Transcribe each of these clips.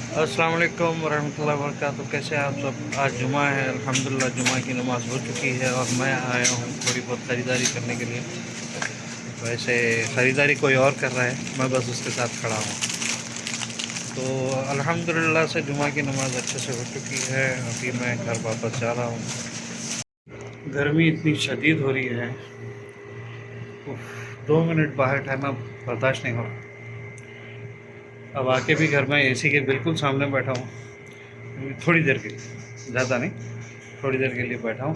अस्सलाम वालेकुम वरहमतुल्लाहि वबरकातुहू। कैसे हैं आप सब? आज जुमा है, अल्हम्दुलिल्लाह जुमा की नमाज़ हो चुकी है और मैं आया हूँ थोड़ी बहुत ख़रीदारी करने के लिए। वैसे ख़रीदारी कोई और कर रहा है, मैं बस उसके साथ खड़ा हूँ। तो अल्हम्दुलिल्लाह से जुमा की नमाज़ अच्छे से हो चुकी है। अभी मैं घर वापस जा रहा हूँ। गर्मी इतनी शदीद हो रही है, उफ, 2 मिनट बाहर ठहरना बर्दाश्त नहीं हो रहा। अब आके भी घर में एसी के बिल्कुल सामने बैठा हूँ, थोड़ी देर के लिए, ज़्यादा नहीं, थोड़ी देर के लिए बैठा हूँ।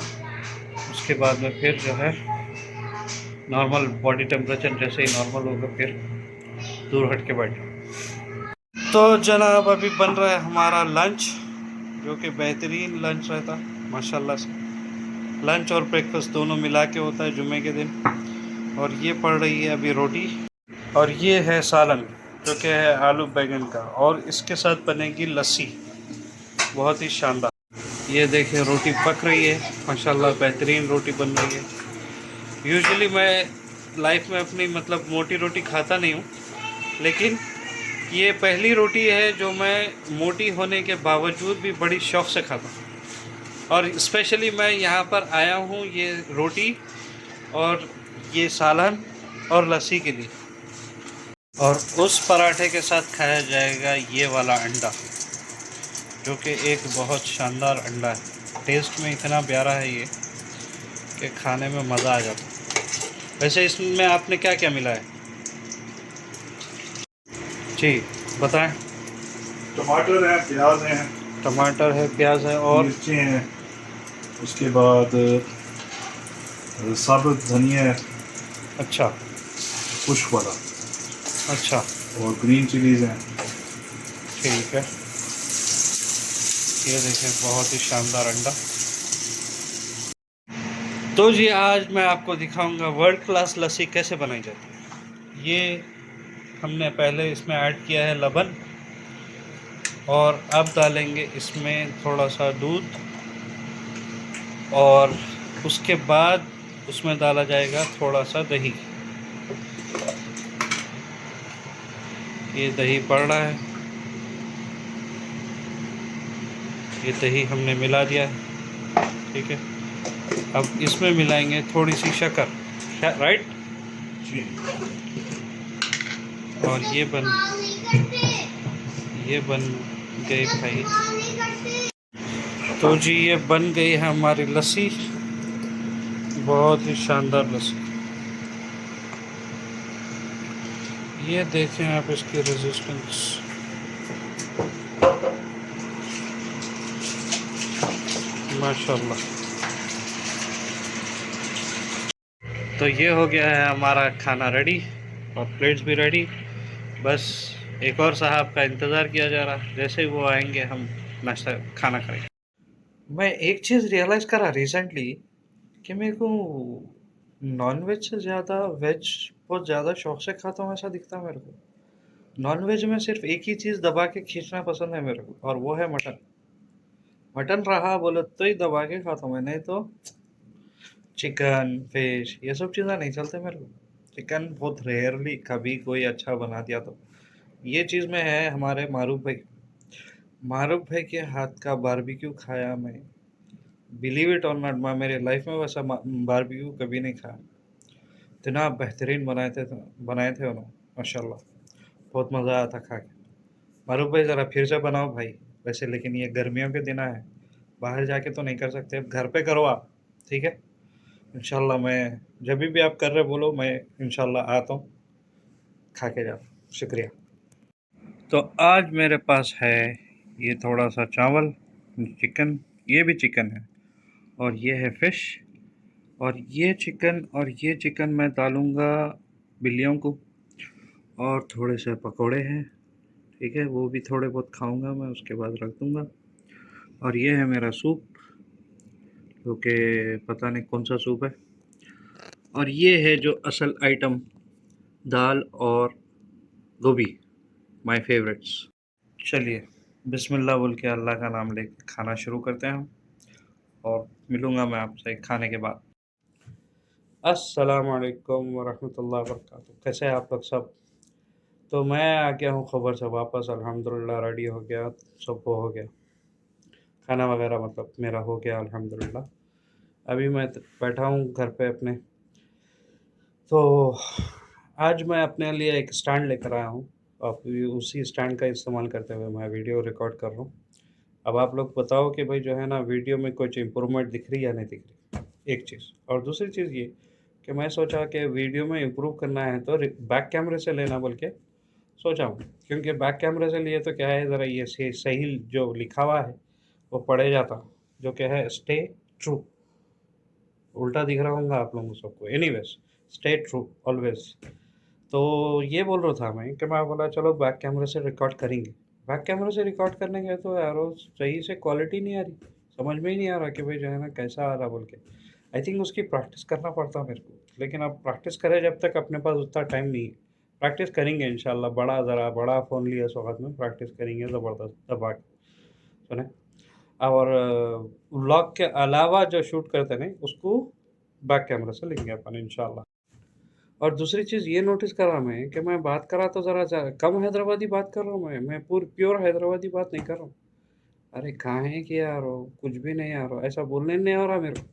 उसके बाद में फिर जो है नॉर्मल बॉडी टेम्परेचर जैसे ही नॉर्मल होगा फिर दूर हट के बैठा। तो जनाब अभी बन रहा है हमारा लंच, जो कि बेहतरीन लंच रहता माशाल्लाह से। लंच और ब्रेकफास्ट दोनों मिला के होता है जुम्मे के दिन। और ये पड़ रही है अभी रोटी, और ये है सालन जो कि है आलू बैंगन का, और इसके साथ बनेगी लस्सी, बहुत ही शानदार। ये देखिए रोटी पक रही है माशाल्लाह, बेहतरीन रोटी बन रही है। यूजुअली मैं लाइफ में अपनी मतलब मोटी रोटी खाता नहीं हूँ, लेकिन ये पहली रोटी है जो मैं मोटी होने के बावजूद भी बड़ी शौक़ से खाता हूँ। और स्पेशली मैं यहाँ पर आया हूँ ये रोटी और ये सालन और लस्सी के लिए। और उस पराठे के साथ खाया जाएगा ये वाला अंडा, जो कि एक बहुत शानदार अंडा है। टेस्ट में इतना प्यारा है ये कि खाने में मज़ा आ जाता है। वैसे इसमें आपने क्या क्या मिला है जी, बताएं। टमाटर है, प्याज है, टमाटर है, प्याज है, और मिर्चें हैं, उसके बाद साबुत धनिया है, अच्छा खुश्क वाला, अच्छा, और ग्रीन चिलीज़ हैं। ठीक है। ये देखें बहुत ही शानदार अंडा। तो जी आज मैं आपको दिखाऊंगा वर्ल्ड क्लास लस्सी कैसे बनाई जाती है। ये हमने पहले इसमें ऐड किया है लबन, और अब डालेंगे इसमें थोड़ा सा दूध, और उसके बाद उसमें डाला जाएगा थोड़ा सा दही। ये दही पड़ रहा है, ये दही हमने मिला दिया है, ठीक है। अब इसमें मिलाएंगे थोड़ी सी शक्कर, राइट। जी। और ये बन गई भाई। तो जी ये बन गई है हमारी लस्सी, बहुत ही शानदार लस्सी। ये देखें आप इसकी रेजिस्टेंस, माशाल्लाह। तो ये हो गया है हमारा खाना रेडी, और प्लेट्स भी रेडी। बस एक और साहब का इंतज़ार किया जा रहा है, जैसे ही वो आएंगे हम नाश्ता खाना करेंगे। मैं एक चीज़ रियलाइज़ करा रिसेंटली कि मेरे को नॉन वेज से ज़्यादा वेज बहुत ज़्यादा शौक से खाता हूँ, ऐसा दिखता है मेरे को। नॉन वेज में सिर्फ एक ही चीज़ दबा के खींचना पसंद है मेरे को, और वो है मटन। मटन रहा बोले तो ही दबा के खाता हूँ मैं, नहीं तो चिकन फिश ये सब चीज़ें नहीं चलते मेरे को। चिकन बहुत रेयरली कभी कोई अच्छा बना दिया तो। ये चीज़ में है हमारे मारूफ भाई, मारूफ भाई के हाथ का बारबेक्यू खाया मैं, बिलीव इट और नॉट, मैं मेरे लाइफ में वैसा बारबेक्यू कभी नहीं खाया। इतना बेहतरीन बनाए थे उन्होंने माशाल्लाह, बहुत मज़ा आया था खा के। मारूफ भाई ज़रा फिर से बनाओ भाई। वैसे लेकिन ये गर्मियों के दिन है, बाहर जाके तो नहीं कर सकते, अब घर पे करो आप, ठीक है। इंशाल्लाह मैं जब भी आप कर रहे बोलो, मैं इंशाल्लाह आता हूँ, खा के जाओ। शुक्रिया। तो आज मेरे पास है ये थोड़ा सा चावल, चिकन, ये भी चिकन है, और ये है फ़िश, और ये चिकन, और ये चिकन मैं डालूँगा बिल्लियों को, और थोड़े से पकोड़े हैं, ठीक है, वो भी थोड़े बहुत खाऊंगा मैं, उसके बाद रख दूँगा। और ये है मेरा सूप, जो कि पता नहीं कौन सा सूप है। और ये है जो असल आइटम, दाल और गोभी, माय फेवरेट्स। चलिए बिस्मिल्लाह बोल के अल्लाह का नाम लेके खाना शुरू करते हैं हम, और मिलूँगा मैं आपसे खाने के बाद। अस्सलाम वालेकुम वरहमतुल्लाहि वबरकातुहू। कैसे हैं आप लोग सब? तो मैं आ गया हूँ खबर से वापस, अल्हम्दुलिल्लाह रेडी हो गया, सब वो हो गया, खाना वगैरह मतलब मेरा हो गया अल्हम्दुलिल्लाह। अभी मैं बैठा हूँ घर पे अपने। तो आज मैं अपने लिए एक स्टैंड लेकर आया हूँ। अब उसी स्टैंड का इस्तेमाल करते हुए मैं वीडियो रिकॉर्ड कर रहा हूँ। अब आप लोग बताओ कि भाई जो है ना, वीडियो में कुछ इम्प्रूवमेंट दिख रही है या नहीं दिख रही, एक चीज़। और दूसरी चीज़ ये कि मैं सोचा कि वीडियो में इम्प्रूव करना है तो बैक कैमरे से लेना बोल के सोचा हूँ। क्योंकि बैक कैमरे से लिए तो क्या है, ज़रा ये सही जो लिखा हुआ है वो पढ़े जाता, जो क्या है, स्टे ट्रू। उल्टा दिख रहा होगा आप लोगों सबको, एनीवेज, स्टे ट्रू ऑलवेज। तो ये बोल रहा था मैं कि मैं बोला चलो बैक कैमरे से रिकॉर्ड करेंगे। बैक कैमरे से रिकॉर्ड करने गए तो यार वो सही से क्वालिटी नहीं आ रही, समझ में ही नहीं आ रहा कि भाई जो है ना कैसा आ रहा बोल के। आई थिंक उसकी प्रैक्टिस करना पड़ता मेरे को, लेकिन अब प्रैक्टिस करें जब तक अपने पास उतना टाइम नहीं है। प्रैक्टिस करेंगे इंशाल्लाह, बड़ा ज़रा बड़ा फ़ोन लिया सो हाथ में, प्रैक्टिस करेंगे ज़बरदस्त दबा के, सुने। और व्लॉग के अलावा जो शूट करते नहीं उसको बैक कैमरा से लेंगे अपन इंशाल्लाह। और दूसरी चीज़ ये नोटिस करा मैं कि मैं बात करा तो ज़रा कम हैदराबादी बात कर रहा हूँ, मैं पूरी प्योर हैदराबादी बात नहीं कर रहा हूँ। अरे कहाँ है कि यार वो कुछ भी नहीं आ रहा, ऐसा बोलने नहीं आ रहा मेरे को।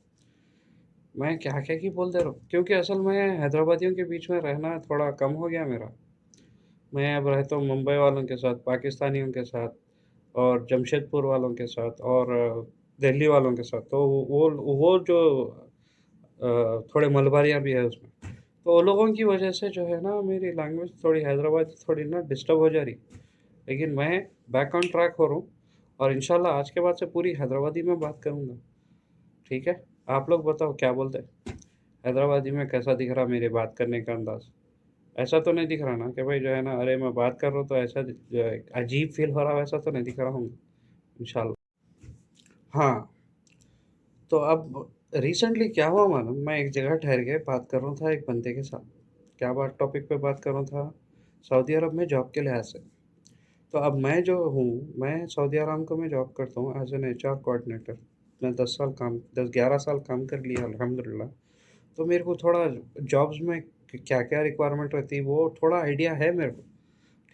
मैं क्या क्या की बोल दे रहा हूँ, क्योंकि असल में हैदराबादियों के बीच में रहना थोड़ा कम हो गया मेरा। मैं अब रहता हूँ मुंबई वालों के साथ, पाकिस्तानियों के साथ, और जमशेदपुर वालों के साथ, और दिल्ली वालों के साथ। तो वो जो थोड़े मलबारियाँ भी है उसमें। तो वो लोगों की वजह से जो है ना मेरी लैंग्वेज थोड़ी हैदराबादी थोड़ी ना डिस्टर्ब हो जा रही। लेकिन मैं बैक ऑन ट्रैक हो रहा हूँ, और इंशाल्लाह आज के बाद से पूरी हैदराबादी में बात करूँगा। ठीक है, आप लोग बताओ क्या बोलते हैं, हैदराबादी में कैसा दिख रहा मेरे बात करने का अंदाज़? ऐसा तो नहीं दिख रहा ना कि भाई जो है ना, अरे मैं बात कर रहा हूँ तो ऐसा जो है, अजीब फील हो रहा है, वैसा तो नहीं दिख रहा हूँ इंशाल्लाह। हाँ, तो अब रिसेंटली क्या हुआ मालूम, मैं एक जगह ठहर के बात कर रहा था एक बंदे के साथ। क्या बात टॉपिक पे बात कर रहा था, सऊदी अरब में जॉब के लिहाज से। तो अब मैं जो हूँ, मैं सऊदी अरामको में जॉब करता हूँ एज एन एचआर कोऑर्डिनेटर। मैं 10 11 साल काम कर लिया अल्हम्दुलिल्लाह। तो मेरे को थोड़ा जॉब्स में क्या क्या रिक्वायरमेंट रहती है वो थोड़ा आइडिया है मेरे को।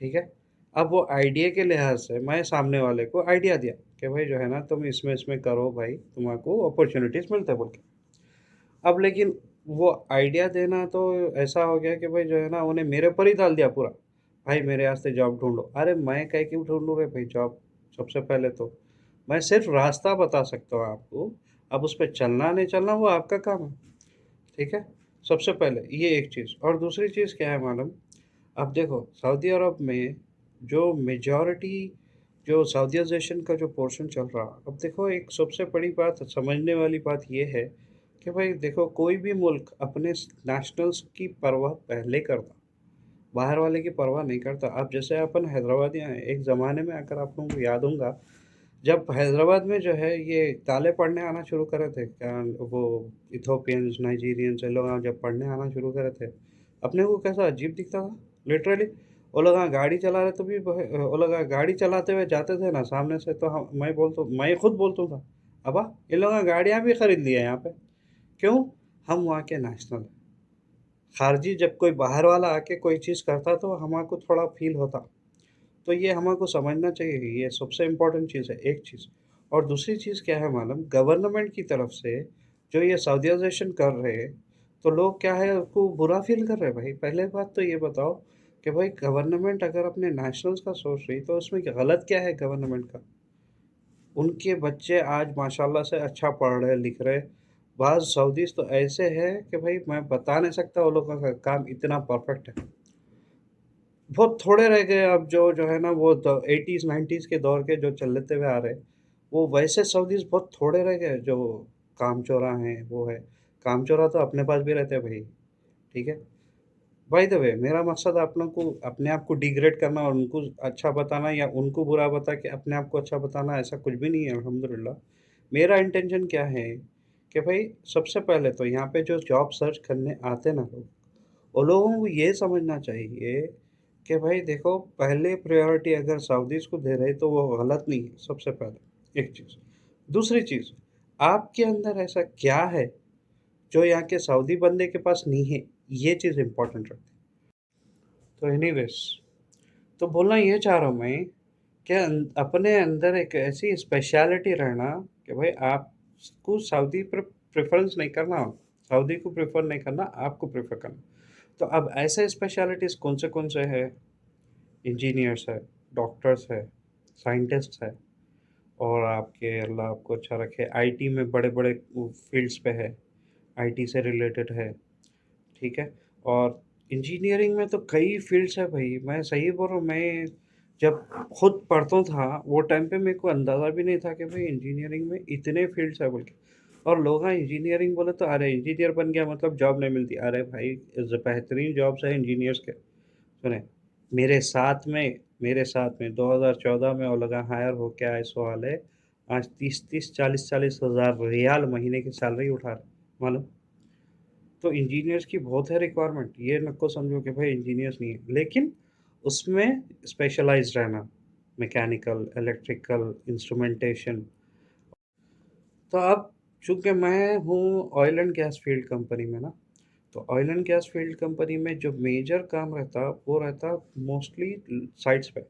ठीक है, अब वो आइडिया के लिहाज से मैं सामने वाले को आइडिया दिया कि भाई जो है ना तुम इसमें इसमें करो भाई, तुम्हारे अपॉर्चुनिटीज़ मिलते हैं बोल के। अब लेकिन वो आइडिया देना तो ऐसा हो गया कि भाई जो है ना उन्हें मेरे पर ही डाल दिया पूरा, भाई मेरे वास्ते जॉब ढूंढो। अरे मैं कह क्यों ढूंढूँ रे भाई जॉब? सबसे पहले तो मैं सिर्फ रास्ता बता सकता हूँ आपको, अब उस पर चलना नहीं चलना वो आपका काम है। ठीक है, सबसे पहले ये एक चीज़। और दूसरी चीज़ क्या है मालूम, अब देखो सऊदी अरब में जो मेजॉरिटी, जो साउदियाइजेशन का जो पोर्शन चल रहा, अब देखो एक सबसे बड़ी बात समझने वाली बात ये है कि भाई देखो कोई भी मुल्क अपने नेशनल्स की परवाह पहले करता, बाहर वाले की परवाह नहीं करता। अब जैसे अपन हैदराबादियाँ हैं, एक ज़माने में अगर आप लोगों को याद होगा, जब हैदराबाद में जो है ये ताले पढ़ने आना शुरू करे थे, क्या वो इथोपियंस नाइजीरियंस ये लोग जब पढ़ने आना शुरू करे थे, अपने को कैसा अजीब दिखता था लिटरली। वो लोग यहाँ गाड़ी चला रहे तो भी वो लोग यहाँ गाड़ी चलाते हुए जाते थे ना सामने से, तो हम मैं खुद बोलता था, अबा ये लोग यहाँ गाड़ियाँ भी खरीद ली है यहाँ पे। क्यों? हम वहाँ के नेशनल हैं। खारजी जब कोई बाहर वाला आके कोई चीज़ करता तो हमारे को थोड़ा फील होता। तो ये हमारे को समझना चाहिए, ये सबसे इम्पोर्टेंट चीज़ है, एक चीज़। और दूसरी चीज़ क्या है मालूम, गवर्नमेंट की तरफ से जो ये साउदियाइजेशन कर रहे हैं, तो लोग क्या है उसको बुरा फील कर रहे हैं। भाई पहले बात तो ये बताओ कि भाई गवर्नमेंट अगर अपने नेशनल्स का सोच रही तो उसमें गलत क्या है गवर्नमेंट का? उनके बच्चे आज माशाल्लाह से अच्छा पढ़ रहे लिख रहे। बाज़ सऊदीज़ तो ऐसे हैं कि भाई मैं बता नहीं सकता वो लोगों का काम इतना परफेक्ट है। बहुत थोड़े रह गए अब जो है ना वो 80s 90s के दौर के जो चलते हुए आ रहे, वो वैसे सऊदीज़ बहुत थोड़े रह गए जो कामचोरा हैं वो है। कामचोरा तो अपने पास भी रहते हैं भाई। ठीक है, बाय द वे मेरा मकसद आप लोग को अपने आप को डिग्रेड करना और उनको अच्छा बताना या उनको बुरा बता के अपने आप को अच्छा बताना, ऐसा कुछ भी नहीं है अल्हम्दुलिल्लाह। मेरा इंटेंशन क्या है कि भाई सबसे पहले तो यहाँ पे जो जॉब सर्च करने आते ना लोग, उन लोगों को ये समझना चाहिए कि भाई देखो पहले प्रायोरिटी अगर सऊदीज़ को दे रहे तो वो गलत नहीं है, सबसे पहले एक चीज़। दूसरी चीज़, आपके अंदर ऐसा क्या है जो यहाँ के सऊदी बंदे के पास नहीं है, ये चीज़ इम्पोर्टेंट रखती है। तो एनीवेज़ तो बोलना ये चाह रहा हूँ मैं कि अपने अंदर एक ऐसी स्पेशलिटी रहना कि भाई आपको सऊदी पर प्रेफ़रेंस नहीं करना, सऊदी को प्रेफ़र नहीं करना, आपको प्रेफ़र करना। तो अब ऐसे स्पेशलिटीज़ कौन से हैं? इंजीनियर्स है, डॉक्टर्स है, साइंटिस्ट्स है, और आपके अल्लाह आपको अच्छा रखे आईटी में बड़े-बड़े फ़ील्ड्स पे है, आईटी से रिलेटेड है, ठीक है? और इंजीनियरिंग में तो कई फ़ील्ड्स है भई, मैं सही बोल रहा हूँ, मैं जब खुद पढ़ता था, वो टाइम पे मेरे को अंदाज़ा भी नहीं था कि भई इंजीनियरिंग में इतने फ़ील्ड्स है बोल के। और लोग हाँ इंजीनियरिंग बोले तो अरे इंजीनियर बन गया मतलब जॉब नहीं मिलती। अरे भाई बेहतरीन जॉब्स है इंजीनियर्स के। सुने, मेरे साथ में 2014 में वो लगा हायर होके आए सो वाले आज 30-30 40-40 हज़ार रियाल महीने की सैलरी उठा रहे, मालूम? तो इंजीनियर्स की बहुत है रिक्वायरमेंट, ये नको समझो कि भाई इंजीनियर्स नहीं है, लेकिन उसमें स्पेशलाइज्ड रहना, मैकेनिकल, इलेक्ट्रिकल, इंस्ट्रूमेंटेशन। तो अब चूँकि मैं हूँ oil and gas field company में ना, तो oil and gas field company में जो मेजर काम रहता, वो रहता मोस्टली साइट्स पे,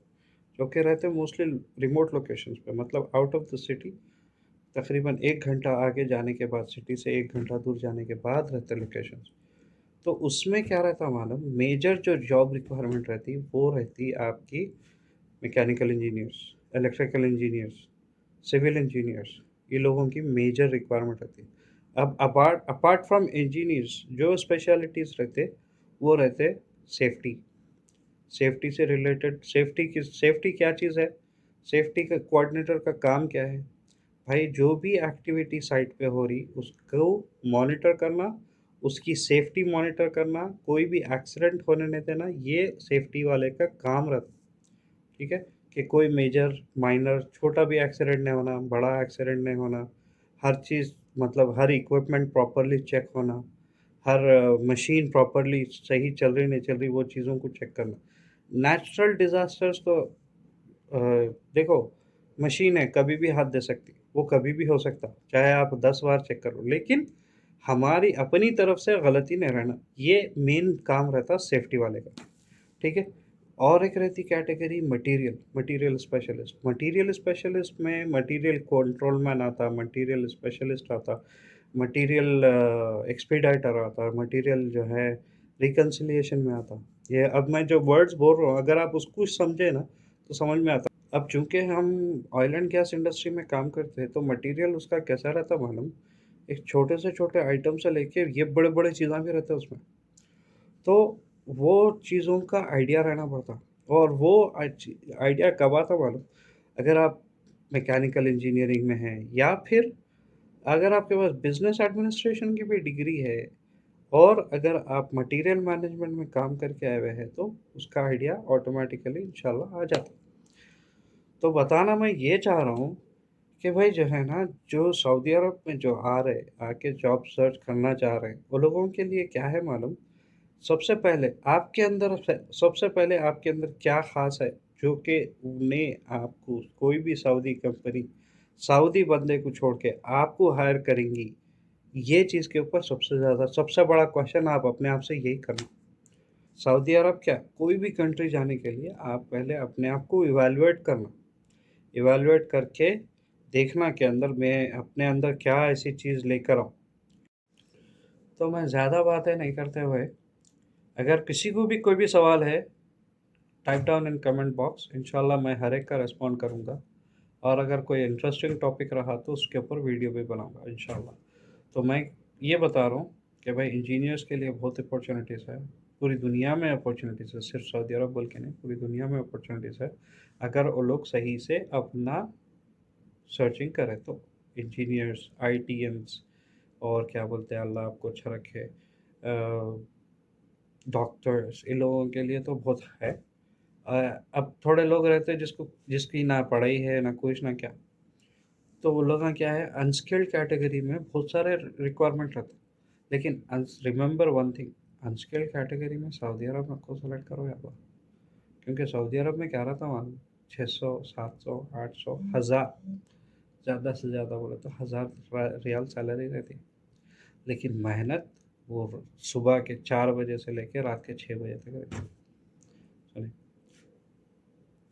जो कि रहते मोस्टली रिमोट लोकेशंस पे, मतलब आउट ऑफ द सिटी, तकरीबन 1 घंटा आगे जाने के बाद, सिटी से 1 घंटा दूर जाने के बाद रहते लोकेशंस। तो उसमें क्या रहता मालूम, मेजर जो जॉब रिक्वायरमेंट रहती, वो रहती आपकी mechanical engineers, electrical engineers, civil engineers, ये लोगों की मेजर रिक्वायरमेंट रहती है। अब अपार्ट अपार्ट फ्रॉम इंजीनियर्स जो स्पेशलिटीज़ रहते, वो रहते सेफ्टी, सेफ्टी से रिलेटेड, सेफ्टी क्या चीज़ है, सेफ्टी का कोऑर्डिनेटर का काम क्या है, भाई जो भी एक्टिविटी साइट पे हो रही उसको मॉनिटर करना, उसकी सेफ्टी मॉनिटर करना, कोई भी एक्सीडेंट होने नहीं देना, ये सेफ्टी वाले का काम रहता। ठीक है? कि कोई मेजर, माइनर, छोटा भी एक्सीडेंट नहीं होना, बड़ा एक्सीडेंट नहीं होना, हर चीज़ मतलब हर इक्विपमेंट प्रॉपरली चेक होना, हर मशीन प्रॉपरली सही चल रही नहीं चल रही, वो चीज़ों को चेक करना। नेचुरल डिज़ास्टर्स तो देखो, मशीन है कभी भी हाथ दे सकती, वो कभी भी हो सकता, चाहे आप 10 बार चेक कर लो, लेकिन हमारी अपनी तरफ से गलती नहीं रहना, ये मेन काम रहता सेफ्टी वाले का। ठीक है? और एक रहती कैटेगरी मटीरियल, मटीरियल स्पेशलिस्ट में मटीरियल कंट्रोलमैन आता, मटीरियल स्पेशलिस्ट आता, मटीरियल एक्सपीडाइटर आता, मटीरियल जो है रिकन्सिलिएशन में आता। ये अब मैं जो वर्ड्स बोल रहा हूँ, अगर आप उसको समझे ना तो समझ में आता। अब चूंकि हम ऑयल एंड गैस इंडस्ट्री में काम करते हैं, तो मटेरियल उसका कैसा रहता मालूम, एक छोटे से छोटे आइटम से लेके ये बड़े बड़े चीज़ें भी रहते हैं उसमें। तो वो चीज़ों का आइडिया रहना पड़ता, और वो आइडिया कब आता मालूम, अगर आप मैकेनिकल इंजीनियरिंग में हैं, या फिर अगर आपके पास बिजनेस एडमिनिस्ट्रेशन की भी डिग्री है, और अगर आप मटेरियल मैनेजमेंट में काम करके आए हुए हैं, तो उसका आइडिया ऑटोमेटिकली इंशाल्लाह आ जाता। तो बताना मैं ये चाह रहा हूँ कि भाई जो है ना, जो सऊदी अरब में जो आ रहे, आके जॉब सर्च करना चाह रहे हैं, वो लोगों के लिए क्या है मालूम, सबसे पहले आपके अंदर क्या ख़ास है, जो कि उन्हें आपको कोई भी सऊदी कंपनी, सऊदी बंदे को छोड़ के आपको हायर करेंगी, ये चीज़ के ऊपर सबसे बड़ा क्वेश्चन आप अपने आप से यही करना। सऊदी अरब क्या, कोई भी कंट्री जाने के लिए आप पहले अपने आप को इवैल्यूएट करना, इवैल्यूएट करके देखना कि अंदर मैं अपने अंदर क्या ऐसी चीज़ लेकर आऊँ। तो मैं ज़्यादा बातें नहीं करते हुए, अगर किसी को भी कोई भी सवाल है, type down in comment box, इंशाल्लाह मैं हर एक का रिस्पॉन्ड करूँगा, और अगर कोई इंटरेस्टिंग टॉपिक रहा तो उसके ऊपर वीडियो भी बनाऊँगा इंशाल्लाह। तो मैं ये बता रहा हूँ कि भाई इंजीनियर्स के लिए बहुत अपॉर्चुनिटीज़ है, पूरी दुनिया में अपॉर्चुनिटीज़ है, सिर्फ सऊदी अरब बोल के नहीं, पूरी दुनिया में अपॉर्चुनिटीज़ है, अगर वो लोग सही से अपना सर्चिंग करें तो। इंजीनियर्स, आईटीएंस, और क्या बोलते हैं, अल्लाह आपको अच्छा रखे, डॉक्टर्स, इन लोगों के लिए तो बहुत है। अब थोड़े लोग रहते हैं जिसकी ना पढ़ाई है ना कुछ ना क्या, तो वो लोग ना क्या है, अनस्किल्ड कैटेगरी में बहुत सारे रिक्वायरमेंट रहते हैं, लेकिन remember one thing, unskilled category में सऊदी अरब में को सेलेक्ट करो या क्योंकि सऊदी अरब में क्या रहता मालूम, 600, 700, 800, 1000, ज़्यादा से ज़्यादा बोले तो 1000 रियाल सैलरी रहती है, लेकिन मेहनत वो सुबह के 4 बजे से लेकर रात के 6 बजे तक रहती है। सुनिए,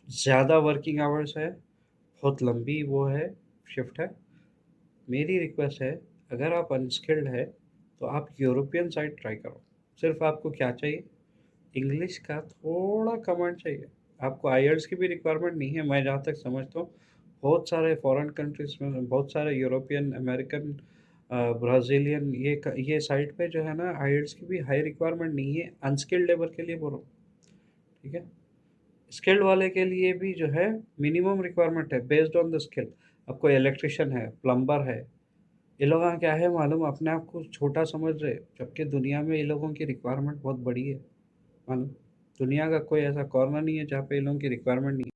ज़्यादा वर्किंग आवर्स है, बहुत लंबी वो है, शिफ्ट है। मेरी रिक्वेस्ट है, अगर आप अनस्किल्ड है, तो आप यूरोपियन साइड ट्राई करो। सिर्फ़ आपको क्या चाहिए? इंग्लिश का थोड़ा कमांड चाहिए। आपको आईएलटीएस की भी रिक्वायरमेंट नहीं है, मैं जहाँ तक समझता हूँ। बहुत सारे फॉरेन कंट्रीज़ में बहुत सारे यूरोपियन, अमेरिकन, ब्राज़ीलियन ये साइड पे जो है ना आईएलटीएस की भी हाई रिक्वायरमेंट नहीं है, अनस्किल्ड लेबर के लिए बोल रहा हूँ, ठीक है? स्किल्ड वाले के लिए भी जो है मिनिमम रिक्वायरमेंट है बेस्ड ऑन द स्किल। अब कोई इलेक्ट्रिशियन है, प्लम्बर है, ये लोग यहाँ क्या है मालूम, अपने आप को छोटा समझ रहे, जबकि दुनिया में ये लोगों की रिक्वायरमेंट बहुत बड़ी है मालूम। दुनिया का कोई ऐसा कॉर्नर नहीं है जहाँ पे इन लोगों की रिक्वायरमेंट नहीं है।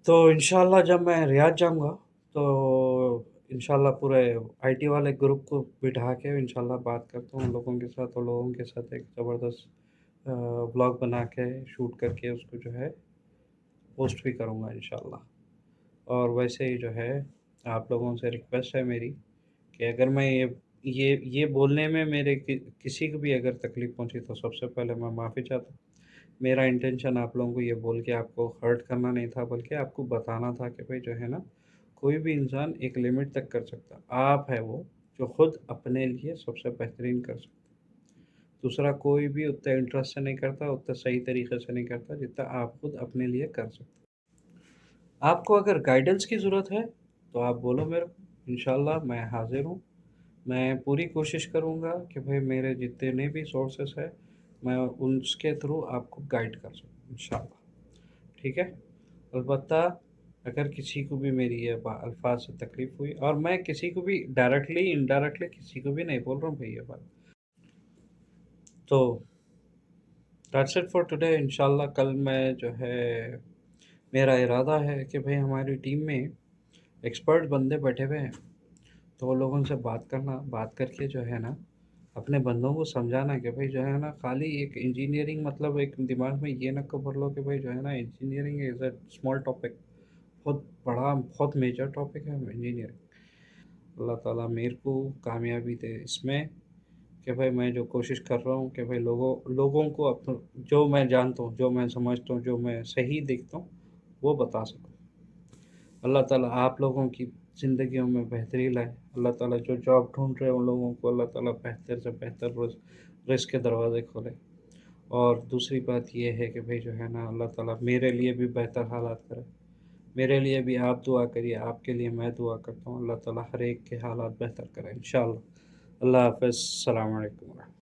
तो इंशाल्लाह जब मैं रियाद जाऊँगा तो इंशाल्लाह पूरे आईटी वाले ग्रुप को बिठा के इंशाल्लाह बात करता हूँ उन लोगों के साथ, उन लोगों के साथ एक ज़बरदस्त ब्लॉग बना के शूट करके उसको जो है पोस्ट भी करूँगा इंशाल्लाह। और वैसे ही जो है आप लोगों से रिक्वेस्ट है मेरी कि अगर मैं ये बोलने में मेरे किसी को भी अगर तकलीफ़ पहुँची तो सबसे पहले मैं माफ़ी चाहता हूँ। मेरा इंटेंशन आप लोगों को ये बोल के आपको हर्ट करना नहीं था, बल्कि आपको बताना था कि भाई जो है ना, कोई भी इंसान एक लिमिट तक कर सकता है। आप है वो जो खुद अपने लिए सबसे बेहतरीन कर सकता है। दूसरा कोई भी उतना इंटरेस्ट से नहीं करता, उतना सही तरीके से नहीं करता जितना आप खुद अपने लिए कर सकते हैं। आपको अगर गाइडेंस की ज़रूरत है तो आप बोलो मेरे को, इंशाल्लाह मैं हाज़िर हूँ। मैं पूरी कोशिश करूँगा कि भाई मेरे जितने भी सोर्सेस हैं मैं उसके थ्रू आपको गाइड कर सकूँ इंशाल्लाह, ठीक है? अलबत्ता अगर किसी को भी मेरी ये अल्फाज से तकलीफ़ हुई, और मैं किसी को भी डायरेक्टली इनडायरेक्टली किसी को भी नहीं बोल रहा हूँ भाई ये बात, तो दैट्स इट फॉर टुडे। इंशाल्लाह कल मैं जो है, मेरा इरादा है कि भाई हमारी टीम में एक्सपर्ट बंदे बैठे हुए हैं, तो वो लोगों से बात करना, बात करके जो है ना अपने बंदों को समझाना कि भाई जो है ना खाली एक इंजीनियरिंग, मतलब एक दिमाग में ये ना भर लो कि भाई जो है ना engineering is a small topic. बहुत बड़ा, बहुत मेजर टॉपिक है इंजीनियरिंग। अल्लाह ताला मेरे को कामयाबी दे इसमें कि भाई मैं जो कोशिश कर रहा हूँ कि भाई लोगों लोगों को जो मैं जानता हूँ, जो मैं समझता हूँ, जो मैं सही देखता हूँ, वो बता सकूँ। अल्लाह ताला आप लोगों की ज़िंदगियों में बेहतरी लाए। अल्लाह ताला जो जॉब ढूँढ रहे हैं उन लोगों को अल्लाह ताला बेहतर से बेहतर रिज़्क़ के दरवाज़े खोले। और दूसरी बात ये है कि भाई जो है ना अल्लाह ताला मेरे लिए भी बेहतर हालात करे। मेरे लिए भी आप दुआ करिए, आपके लिए मैं दुआ करता हूँ। अल्लाह ताला हर एक के हालात बेहतर करे इंशाअल्लाह। अल्लाह हाफ़िज़। अस्सलाम वालेकुम।